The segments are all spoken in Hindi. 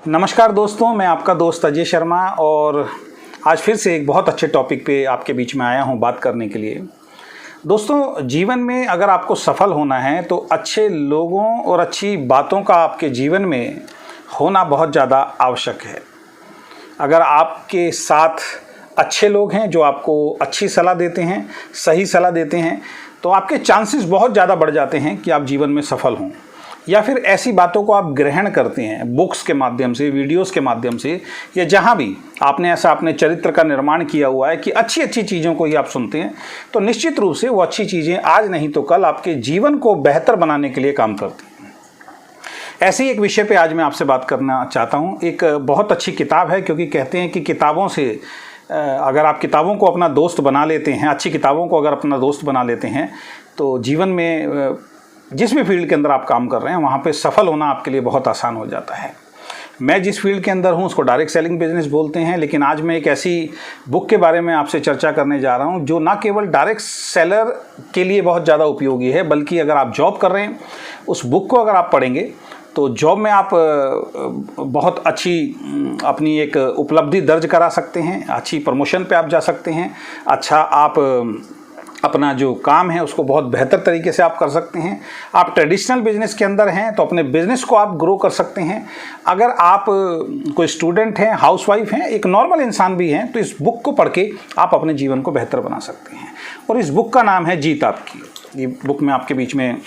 नमस्कार दोस्तों, मैं आपका दोस्त अजय शर्मा और आज फिर से एक बहुत अच्छे टॉपिक पे आपके बीच में आया हूँ बात करने के लिए। दोस्तों, जीवन में अगर आपको सफल होना है तो अच्छे लोगों और अच्छी बातों का आपके जीवन में होना बहुत ज़्यादा आवश्यक है। अगर आपके साथ अच्छे लोग हैं जो आपको अच्छी सलाह देते हैं, सही सलाह देते हैं, तो आपके चांसेस बहुत ज़्यादा बढ़ जाते हैं कि आप जीवन में सफल हों। या फिर ऐसी बातों को आप ग्रहण करते हैं बुक्स के माध्यम से, वीडियोस के माध्यम से, या जहां भी आपने ऐसा अपने चरित्र का निर्माण किया हुआ है कि अच्छी अच्छी चीज़ों को ही आप सुनते हैं, तो निश्चित रूप से वो अच्छी चीज़ें आज नहीं तो कल आपके जीवन को बेहतर बनाने के लिए काम करती हैं। ऐसे ही एक विषय पे आज मैं आपसे बात करना चाहता हूँ। एक बहुत अच्छी किताब है, क्योंकि कहते हैं कि किताबों से अगर आप किताबों को अपना दोस्त बना लेते हैं, अच्छी किताबों को अगर अपना दोस्त बना लेते हैं, तो जीवन में जिस भी फील्ड के अंदर आप काम कर रहे हैं वहाँ पे सफल होना आपके लिए बहुत आसान हो जाता है। मैं जिस फील्ड के अंदर हूँ उसको डायरेक्ट सेलिंग बिजनेस बोलते हैं, लेकिन आज मैं एक ऐसी बुक के बारे में आपसे चर्चा करने जा रहा हूँ जो ना केवल डायरेक्ट सेलर के लिए बहुत ज़्यादा उपयोगी है, बल्कि अगर आप जॉब कर रहे हैं उस बुक को अगर आप पढ़ेंगे तो जॉब में आप बहुत अच्छी अपनी एक उपलब्धि दर्ज करा सकते हैं, अच्छी प्रमोशन पे आप जा सकते हैं, अच्छा आप अपना जो काम है उसको बहुत बेहतर तरीके से आप कर सकते हैं। आप ट्रेडिशनल बिजनेस के अंदर हैं तो अपने बिजनेस को आप ग्रो कर सकते हैं। अगर आप कोई स्टूडेंट हैं, हाउसवाइफ हैं, एक नॉर्मल इंसान भी हैं, तो इस बुक को पढ़ के आप अपने जीवन को बेहतर बना सकते हैं। और इस बुक का नाम है जीत आपकी। ये बुक मैं आपके बीच में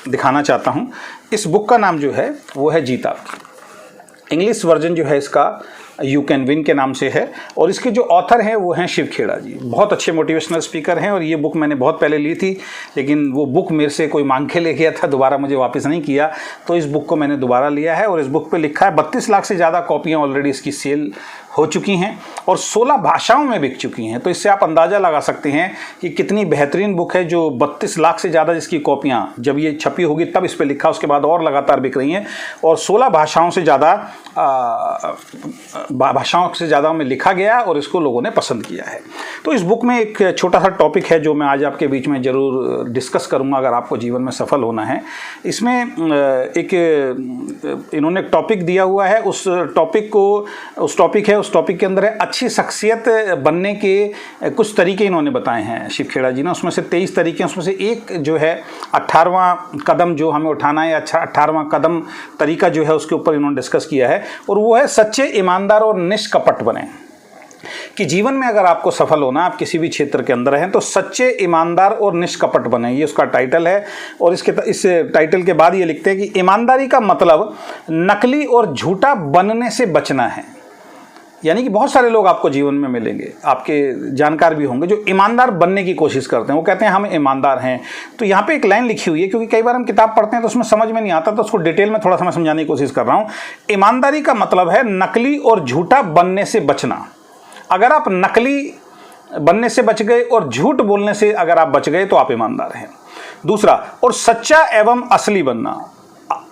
दिखाना चाहता हूँ। इस बुक का नाम जो है वो है जीत आपकी। इंग्लिश वर्जन जो है इसका यू कैन विन के नाम से है, और इसके जो ऑथर हैं वो हैं शिव खेड़ा जी। बहुत अच्छे मोटिवेशनल स्पीकर हैं, और ये बुक मैंने बहुत पहले ली थी, लेकिन वो बुक मेरे से कोई मांग के ले गया था, दोबारा मुझे वापस नहीं किया, तो इस बुक को मैंने दोबारा लिया है। और इस बुक पे लिखा है 32 लाख से ज़्यादा कॉपियाँ ऑलरेडी इसकी सेल हो चुकी हैं और 16 भाषाओं में बिक चुकी हैं। तो इससे आप अंदाज़ा लगा सकते हैं कि कितनी बेहतरीन बुक है, जो 32 लाख से ज़्यादा जिसकी कॉपियाँ जब ये छपी होगी तब इस पर लिखा, उसके बाद और लगातार बिक रही हैं, और 16 भाषाओं से ज़्यादा में लिखा गया और इसको लोगों ने पसंद किया है। तो इस बुक में एक छोटा सा टॉपिक है जो मैं आज आपके बीच में ज़रूर डिस्कस करूँगा अगर आपको जीवन में सफल होना है। इसमें एक इन्होंने एक टॉपिक दिया हुआ है, उस टॉपिक के अंदर है अच्छी शख्सियत बनने के कुछ तरीके इन्होंने बताए हैं शिव खेड़ा जी ने। उसमें से 23 तरीके, उसमें से एक जो है 18वां कदम जो हमें उठाना है, 18वां कदम तरीका जो है उसके ऊपर इन्होंने डिस्कस किया है, और वो है सच्चे, ईमानदार और निष्कपट बने। कि जीवन में अगर आपको सफल होना, आप किसी भी क्षेत्र के अंदर हैं, तो सच्चे, ईमानदार और निष्कपट बने, ये उसका टाइटल है। और इस टाइटल के बाद ये लिखते हैं कि ईमानदारी का मतलब नकली और झूठा बनने से बचना है। यानी कि बहुत सारे लोग आपको जीवन में मिलेंगे, आपके जानकार भी होंगे, जो ईमानदार बनने की कोशिश करते हैं। वो कहते हैं हम ईमानदार हैं। तो यहाँ पे एक लाइन लिखी हुई है, क्योंकि कई बार हम किताब पढ़ते हैं तो उसमें समझ में नहीं आता, तो उसको डिटेल में थोड़ा सा मैं समझाने की कोशिश कर रहा हूँ। ईमानदारी का मतलब है नकली और झूठा बनने से बचना। अगर आप नकली बनने से बच गए और झूठ बोलने से अगर आप बच गए तो आप ईमानदार हैं। दूसरा, और सच्चा एवं असली बनना,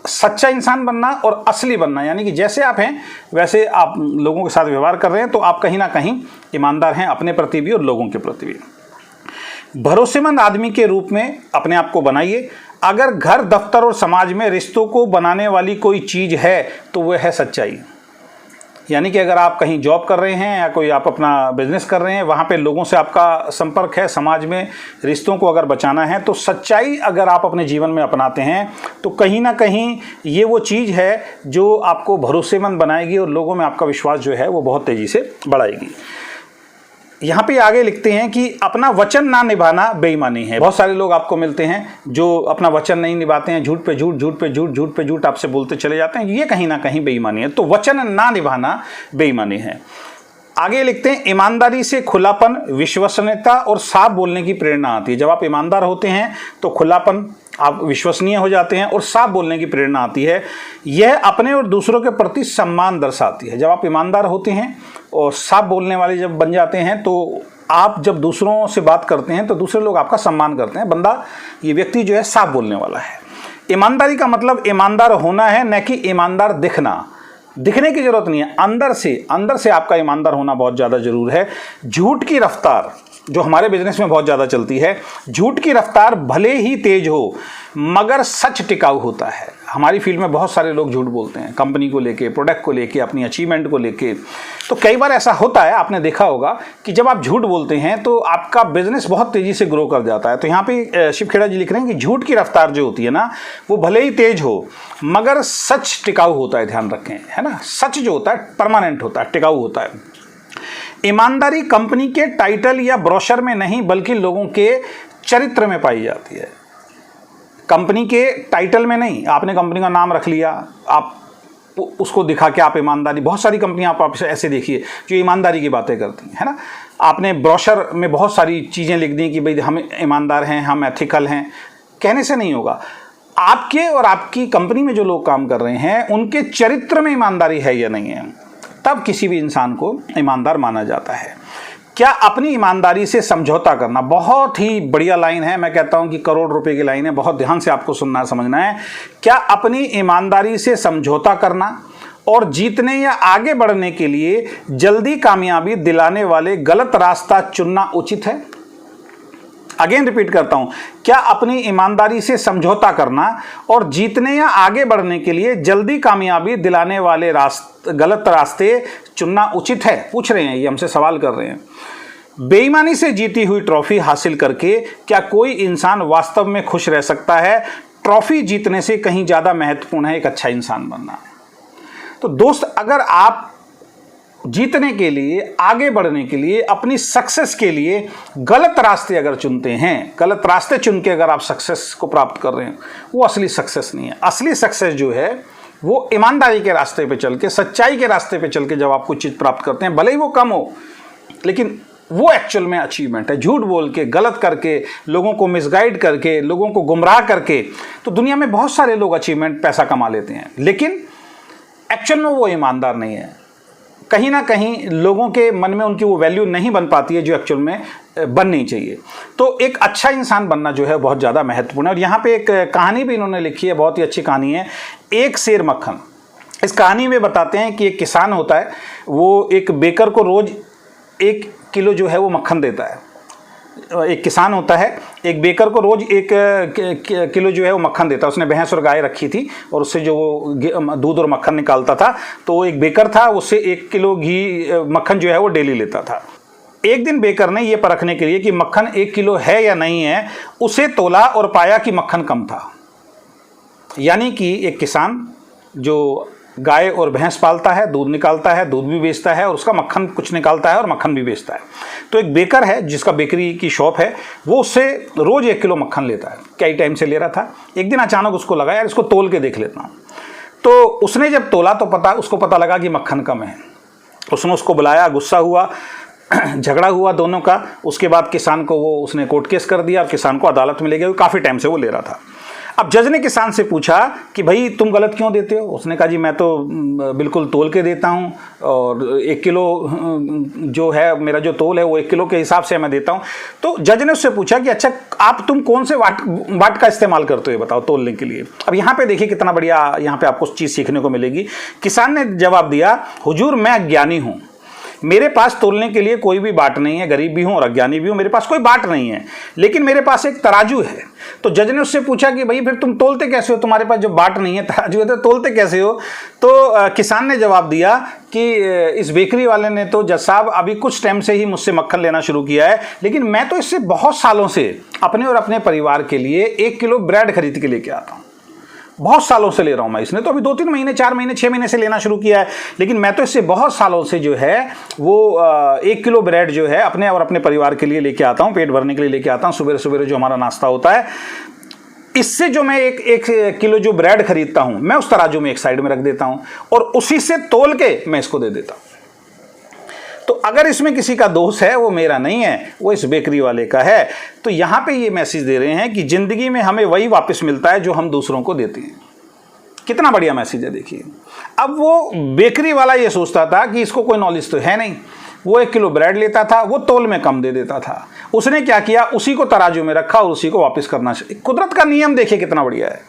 सच्चा इंसान बनना और असली बनना, यानी कि जैसे आप हैं वैसे आप लोगों के साथ व्यवहार कर रहे हैं, तो आप कहीं ना कहीं ईमानदार हैं, अपने प्रति भी और लोगों के प्रति भी। भरोसेमंद आदमी के रूप में अपने आप को बनाइए। अगर घर, दफ्तर और समाज में रिश्तों को बनाने वाली कोई चीज़ है तो वह है सच्चाई। यानी कि अगर आप कहीं जॉब कर रहे हैं या कोई आप अपना बिजनेस कर रहे हैं, वहाँ पे लोगों से आपका संपर्क है, समाज में रिश्तों को अगर बचाना है, तो सच्चाई अगर आप अपने जीवन में अपनाते हैं तो कहीं ना कहीं ये वो चीज़ है जो आपको भरोसेमंद बनाएगी और लोगों में आपका विश्वास जो है वो बहुत तेज़ी से बढ़ाएगी। यहाँ पे आगे लिखते हैं कि अपना वचन ना निभाना बेईमानी है। बहुत सारे लोग आपको मिलते हैं जो अपना वचन नहीं निभाते हैं, झूठ पे झूठ, झूठ पे झूठ, झूठ पे झूठ आपसे बोलते चले जाते हैं। ये कहीं ना कहीं बेईमानी है। तो वचन ना निभाना बेईमानी है। आगे लिखते हैं ईमानदारी से खुलापन, विश्वसनीयता और साफ बोलने की प्रेरणा आती है। जब आप ईमानदार होते हैं तो खुलापन, आप विश्वसनीय हो जाते हैं और साफ बोलने की प्रेरणा आती है। यह अपने और दूसरों के प्रति सम्मान दर्शाती है। जब आप ईमानदार होते हैं और साफ बोलने वाले जब बन जाते हैं तो आप जब दूसरों से बात करते हैं तो दूसरे लोग आपका सम्मान करते हैं। बंदा, ये व्यक्ति जो है साफ बोलने वाला है। ईमानदारी का मतलब ईमानदार होना है, न कि ईमानदार दिखना। दिखने की जरूरत नहीं है, अंदर से आपका ईमानदार होना बहुत ज़्यादा जरूर है। झूठ की रफ्तार जो हमारे बिजनेस में बहुत ज़्यादा चलती है, झूठ की रफ्तार भले ही तेज हो मगर सच टिकाऊ होता है। हमारी फील्ड में बहुत सारे लोग झूठ बोलते हैं, कंपनी को लेके, प्रोडक्ट को लेके, अपनी अचीवमेंट को लेके। तो कई बार ऐसा होता है, आपने देखा होगा कि जब आप झूठ बोलते हैं तो आपका बिजनेस बहुत तेज़ी से ग्रो कर जाता है। तो यहाँ पे शिव खेड़ा जी लिख रहे हैं कि झूठ की रफ्तार जो होती है ना, वो भले ही तेज हो मगर सच टिकाऊ होता है, ध्यान रखें, है ना। सच जो होता है परमानेंट होता है, टिकाऊ होता है। ईमानदारी कंपनी के टाइटल या ब्रोशर में नहीं बल्कि लोगों के चरित्र में पाई जाती है। कंपनी के टाइटल में नहीं, आपने कंपनी का नाम रख लिया, आप उसको दिखा के आप ईमानदारी, बहुत सारी कंपनियां आप ऐसे देखिए जो ईमानदारी की बातें करती हैं, है ना। आपने ब्रोशर में बहुत सारी चीज़ें लिख दी कि भाई हम ईमानदार हैं, हम एथिकल हैं, कहने से नहीं होगा। आपके और आपकी कंपनी में जो लोग काम कर रहे हैं उनके चरित्र में ईमानदारी है या नहीं है, तब किसी भी इंसान को ईमानदार माना जाता है। क्या अपनी ईमानदारी से समझौता करना, बहुत ही बढ़िया लाइन है, मैं कहता हूं कि करोड़ रुपए की लाइन है, बहुत ध्यान से आपको सुनना समझना है। क्या अपनी ईमानदारी से समझौता करना और जीतने या आगे बढ़ने के लिए जल्दी कामयाबी दिलाने वाले गलत रास्ता चुनना उचित है? अगेन रिपीट करता हूं, क्या अपनी ईमानदारी से समझौता करना और जीतने या आगे बढ़ने के लिए जल्दी कामयाबी दिलाने वाले गलत रास्ते चुनना उचित है? पूछ रहे हैं, ये हमसे सवाल कर रहे हैं। बेईमानी से जीती हुई ट्रॉफी हासिल करके क्या कोई इंसान वास्तव में खुश रह सकता है? ट्रॉफी जीतने से कहीं ज्यादा महत्वपूर्ण है एक अच्छा इंसान बनना। तो दोस्त, अगर आप जीतने के लिए, आगे बढ़ने के लिए, अपनी सक्सेस के लिए गलत रास्ते अगर चुनते हैं, गलत रास्ते चुन के अगर आप सक्सेस को प्राप्त कर रहे हैं, वो असली सक्सेस नहीं है। असली सक्सेस जो है वो ईमानदारी के रास्ते पे चल के, सच्चाई के रास्ते पे चल के जब आप कुछ चीज़ प्राप्त करते हैं, भले ही वो कम हो, लेकिन वो एक्चुअल में अचीवमेंट है। झूठ बोल के, गलत करके, लोगों को मिसगाइड करके, लोगों को गुमराह करके, तो दुनिया में बहुत सारे लोग अचीवमेंट, पैसा कमा लेते हैं, लेकिन एक्चुअल में वो ईमानदार नहीं है। कहीं ना कहीं लोगों के मन में उनकी वो वैल्यू नहीं बन पाती है जो एक्चुअल में बननी चाहिए। तो एक अच्छा इंसान बनना जो है बहुत ज़्यादा महत्वपूर्ण है। और यहाँ पे एक कहानी भी इन्होंने लिखी है, बहुत ही अच्छी कहानी है, एक शेर मक्खन। इस कहानी में बताते हैं कि एक किसान होता है, वो एक बेकर को रोज़ 1 किलो जो है वो मक्खन देता है। एक किसान होता है, एक बेकर को रोज 1 किलो जो है वो मक्खन देता है। उसने भैंस और गाय रखी थी और उससे जो वो दूध और मक्खन निकालता था, तो एक बेकर था, उससे 1 किलो घी मक्खन जो है वो डेली लेता था। एक दिन बेकर ने ये परखने के लिए कि मक्खन 1 किलो है या नहीं है, उसे तोला और पाया कि मक्खन कम था। यानी कि एक किसान जो गाय और भैंस पालता है, दूध निकालता है, दूध भी बेचता है, और उसका मक्खन कुछ निकालता है और मक्खन भी बेचता है। तो एक बेकर है जिसका बेकरी की शॉप है, वो उससे रोज 1 किलो मक्खन लेता है, कई टाइम से ले रहा था। एक दिन अचानक उसको लगा यार इसको तोल के देख लेता हूँ। तो उसने जब तोला तो उसको पता लगा कि मक्खन कम है। उसने उसको बुलाया, गुस्सा हुआ, झगड़ा हुआ दोनों का। उसके बाद किसान को वो उसने कोर्ट केस कर दिया और किसान को अदालत में ले गया, काफ़ी टाइम से वो ले रहा था। अब जज ने किसान से पूछा कि भाई तुम गलत क्यों देते हो? उसने कहा जी मैं तो बिल्कुल तोल के देता हूँ और 1 किलो जो है मेरा जो तोल है वो 1 किलो के हिसाब से मैं देता हूँ। तो जज ने उससे पूछा कि अच्छा तुम कौन से वाट का इस्तेमाल करते हो बताओ तोलने के लिए? अब यहाँ पे देखिए कितना बढ़िया यहाँ पे आपको चीज़ सीखने को मिलेगी। किसान ने जवाब दिया, हुजूर मैं अज्ञानी हूँ, मेरे पास तोलने के लिए कोई भी बाट नहीं है, गरीब भी हूं और अज्ञानी भी हूं, मेरे पास कोई बाट नहीं है, लेकिन मेरे पास एक तराजू है। तो जज ने उससे पूछा कि भाई फिर तुम तोलते कैसे हो, तुम्हारे पास जो बाट नहीं है तराजू है तो तोलते कैसे हो? तो किसान ने जवाब दिया कि इस बेकरी वाले ने तो जज साहब अभी कुछ टाइम से ही मुझसे मक्खन लेना शुरू किया है, लेकिन मैं तो इससे बहुत सालों से अपने और अपने परिवार के लिए 1 किलो ब्रेड खरीद के लेके आता हूँ। बहुत सालों से ले रहा हूं मैं, इसने तो अभी 2-3 महीने, 4 महीने, 6 महीने से लेना शुरू किया है, लेकिन मैं तो इससे बहुत सालों से जो है वो 1 किलो ब्रेड जो है अपने और अपने परिवार के लिए लेके आता हूं, पेट भरने के लिए लेके आता हूं। सुबह सुबह जो हमारा नाश्ता होता है, इससे जो मैं एक किलो जो ब्रेड खरीदता हूं मैं उस तराजू में एक साइड में रख देता हूं और उसी से तोल के मैं इसको दे देता हूं। तो अगर इसमें किसी का दोष है वो मेरा नहीं है, वो इस बेकरी वाले का है। तो यहाँ पे ये मैसेज दे रहे हैं कि जिंदगी में हमें वही वापस मिलता है जो हम दूसरों को देते हैं। कितना बढ़िया मैसेज है देखिए। अब वो बेकरी वाला ये सोचता था कि इसको कोई नॉलेज तो है नहीं, वो 1 किलो ब्रेड लेता था, वो तोल में कम दे देता था। उसने क्या किया, उसी को तराजू में रखा और उसी को वापस करना चाहिए। कुदरत का नियम देखिए कितना बढ़िया है।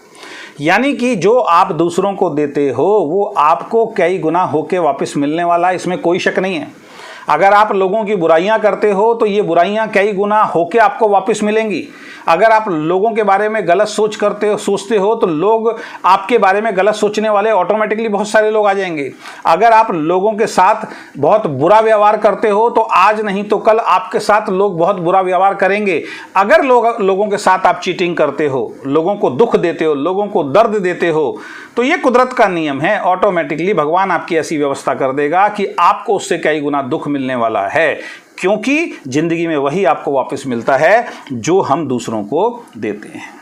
यानी कि जो आप दूसरों को देते हो वो आपको कई गुना होके वापस मिलने वाला है, इसमें कोई शक नहीं है। अगर आप लोगों की बुराइयां करते हो तो ये बुराइयां कई गुना होके आपको वापस मिलेंगी। अगर आप लोगों के बारे में गलत सोचते हो तो लोग आपके बारे में गलत सोचने वाले ऑटोमेटिकली बहुत सारे लोग आ जाएंगे। अगर आप लोगों के साथ बहुत बुरा व्यवहार करते हो तो आज नहीं तो कल आपके साथ लोग बहुत बुरा व्यवहार करेंगे। अगर लोगों के साथ आप चीटिंग करते हो, लोगों को दुख देते हो, लोगों को दर्द देते हो, तो ये कुदरत का नियम है। ऑटोमेटिकली भगवान आपकी ऐसी व्यवस्था कर देगा कि आपको उससे कई गुना दुख मिलने वाला है, क्योंकि जिंदगी में वही आपको वापस मिलता है जो हम दूसरों को देते हैं।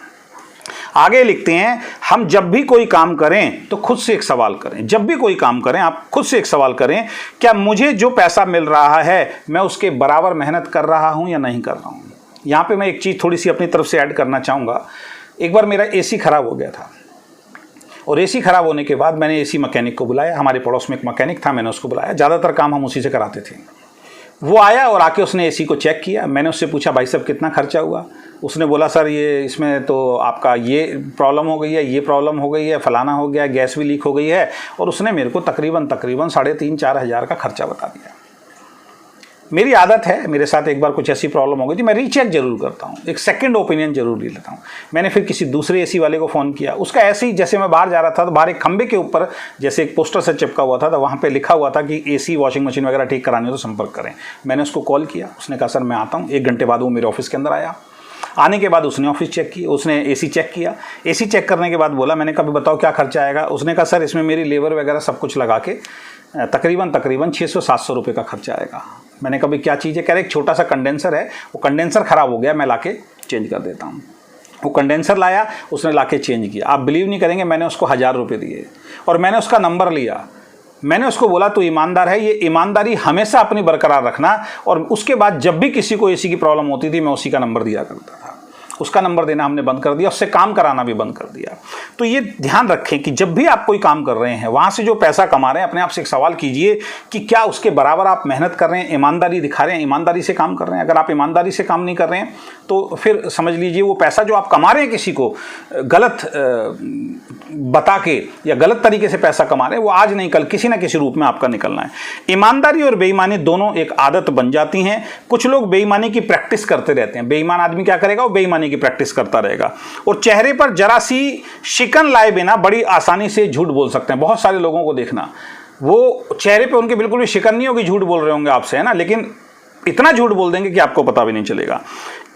आगे लिखते हैं, हम जब भी कोई काम करें तो खुद से एक सवाल करें। जब भी कोई काम करें आप खुद से एक सवाल करें, क्या मुझे जो पैसा मिल रहा है मैं उसके बराबर मेहनत कर रहा हूं या नहीं कर रहा हूं। यहां पे मैं एक चीज़ थोड़ी सी अपनी तरफ से ऐड करना चाहूँगा। एक बार मेरा एसी खराब हो गया था और एसी खराब होने के बाद मैंने एसी मैकेनिक को बुलाया। हमारे पड़ोस में एक मैकेनिक था, मैंने उसको बुलाया। ज़्यादातर काम हम उसी से कराते थे। वो आया और आके उसने एसी को चेक किया। मैंने उससे पूछा, भाई साहब कितना खर्चा हुआ। उसने बोला, सर ये इसमें तो आपका ये प्रॉब्लम हो गई है, ये प्रॉब्लम हो गई है, फलाना हो गया, गैस भी लीक हो गई है। और उसने मेरे को तकरीबन 3,500-4 हज़ार का खर्चा बता दिया। मेरी आदत है, मेरे साथ एक बार कुछ ऐसी प्रॉब्लम हो गई थी, मैं रीचेक जरूर करता हूँ, एक सेकंड ओपिनियन जरूर ले लेता हूँ। मैंने फिर किसी दूसरे एसी वाले को फ़ोन किया। उसका ऐसे ही, जैसे मैं बाहर जा रहा था तो बाहर एक खंबे के ऊपर जैसे एक पोस्टर से चिपका हुआ था, तो वहाँ पे लिखा हुआ था कि एसी वॉशिंग मशीन वगैरह ठीक करानी हो तो संपर्क करें। मैंने उसको कॉल किया। उसने कहा, सर मैं आता हूँ। 1 घंटे बाद वो मेरे ऑफिस के अंदर आया। आने के बाद उसने ऑफिस चेक की, उसने एसी चेक किया। एसी चेक करने के बाद बोला, मैंने कहा बताओ क्या खर्चा आएगा। उसने कहा, सर इसमें मेरी लेबर वगैरह सब कुछ लगा के तकरीबन 600-700 रुपये का खर्चा आएगा। मैंने कहा क्या चीज़ है। कह रहे एक छोटा सा कंडेंसर है, वो कंडेंसर ख़राब हो गया, मैं लाके चेंज कर देता हूँ। वो कंडेंसर लाया, उसने लाके चेंज किया। आप बिलीव नहीं करेंगे, मैंने उसको 1000 रुपये दिए और मैंने उसका नंबर लिया। मैंने उसको बोला तू ईमानदार है, ये ईमानदारी हमेशा अपनी बरकरार रखना। और उसके बाद जब भी किसी को एसी की प्रॉब्लम होती थी मैं उसी का नंबर दिया करता था। उसका नंबर देना हमने बंद कर दिया, उससे काम कराना भी बंद कर दिया। तो ये ध्यान रखें कि जब भी आप कोई काम कर रहे हैं, वहाँ से जो पैसा कमा रहे हैं, अपने आप से एक सवाल कीजिए कि क्या उसके बराबर आप मेहनत कर रहे हैं, ईमानदारी दिखा रहे हैं, ईमानदारी से काम कर रहे हैं। अगर आप ईमानदारी से काम नहीं कर रहे हैं तो फिर समझ लीजिए वो पैसा जो आप कमा रहे हैं किसी को गलत बता के या गलत तरीके से पैसा कमा रहे हैं, वो आज नहीं कल किसी ना किसी रूप में आपका निकलना है। ईमानदारी और बेईमानी दोनों एक आदत बन जाती हैं। कुछ लोग बेईमानी की प्रैक्टिस करते रहते हैं। बेईमान आदमी क्या करेगा, वो बेईमानी की प्रैक्टिस करता रहेगा और चेहरे पर जरा सी शिकन लाए बिना बड़ी आसानी से झूठ बोल सकते हैं। बहुत सारे लोगों को देखना, वो चेहरे पे उनके बिल्कुल भी शिकन नहीं होगी, झूठ बोल रहे होंगे आपसे, है ना, लेकिन इतना झूठ बोल देंगे कि आपको पता भी नहीं चलेगा।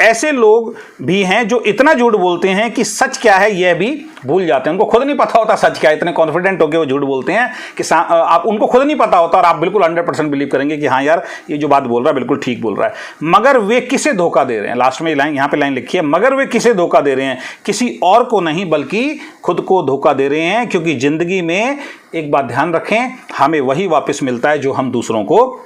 ऐसे लोग भी हैं जो इतना झूठ बोलते हैं कि सच क्या है यह भी भूल जाते हैं। उनको खुद नहीं पता होता सच क्या है, इतने कॉन्फिडेंट होकर वो झूठ बोलते हैं कि आप उनको खुद नहीं पता होता और आप बिल्कुल 100% बिलीव करेंगे कि हाँ यार ये जो बात बोल रहा है बिल्कुल ठीक बोल रहा है। मगर वे किसे धोखा दे रहे हैं, लास्ट में लाइन यहाँ पे लाइन लिखी है, मगर वे किसे धोखा दे रहे हैं, किसी और को नहीं बल्कि खुद को धोखा दे रहे हैं। क्योंकि जिंदगी में एक बात ध्यान रखें, हमें वही वापस मिलता है जो हम दूसरों को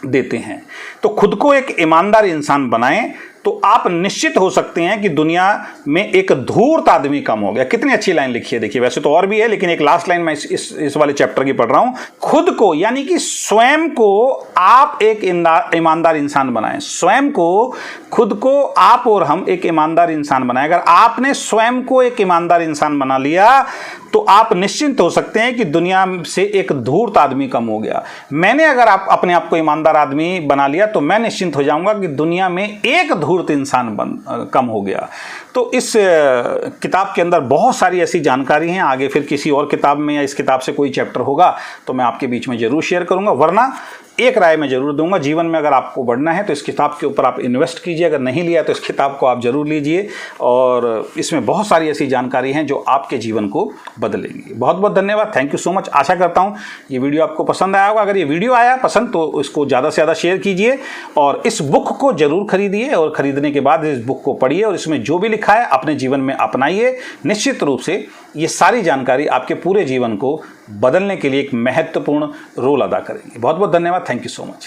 देते हैं। तो खुद को एक ईमानदार इंसान बनाएं तो आप निश्चित हो सकते हैं कि दुनिया में एक धूर्त आदमी कम हो गया। कितनी अच्छी लाइन लिखी है देखिए, वैसे तो और भी है लेकिन एक लास्ट लाइन मैं इस वाले चैप्टर की पढ़ रहा हूं। खुद को यानी कि स्वयं को आप एक ईमानदार इंसान बनाएं। स्वयं को, खुद को आप और हम एक ईमानदार इंसान बनाएं। अगर आपने स्वयं को एक ईमानदार इंसान बना लिया तो आप निश्चिंत हो सकते हैं कि दुनिया से एक धूर्त आदमी कम हो गया। मैंने अगर आप अपने आप को ईमानदार आदमी बना लिया तो मैं निश्चिंत हो जाऊंगा कि दुनिया में एक धूर्त इंसान कम हो गया। तो इस किताब के अंदर बहुत सारी ऐसी जानकारी हैं। आगे फिर किसी और किताब में या इस किताब से कोई चैप्टर होगा तो मैं आपके बीच में जरूर शेयर करूंगा। वरना एक राय मैं जरूर दूंगा, जीवन में अगर आपको बढ़ना है तो इस किताब के ऊपर आप इन्वेस्ट कीजिए। अगर नहीं लिया तो इस किताब को आप जरूर लीजिए और इसमें बहुत सारी ऐसी जानकारी हैं जो आपके जीवन को बदलेंगी। बहुत बहुत धन्यवाद, थैंक यू सो मच। आशा करता हूँ ये वीडियो आपको पसंद आया होगा। अगर ये वीडियो आया पसंद तो इसको ज़्यादा से ज़्यादा शेयर कीजिए और इस बुक को जरूर खरीदिए और ख़रीदने के बाद इस बुक को पढ़िए और इसमें जो भी लिखा है अपने जीवन में अपनाइए। निश्चित रूप से ये सारी जानकारी आपके पूरे जीवन को बदलने के लिए एक महत्वपूर्ण रोल अदा करेंगी। बहुत बहुत धन्यवाद, थैंक यू सो मच।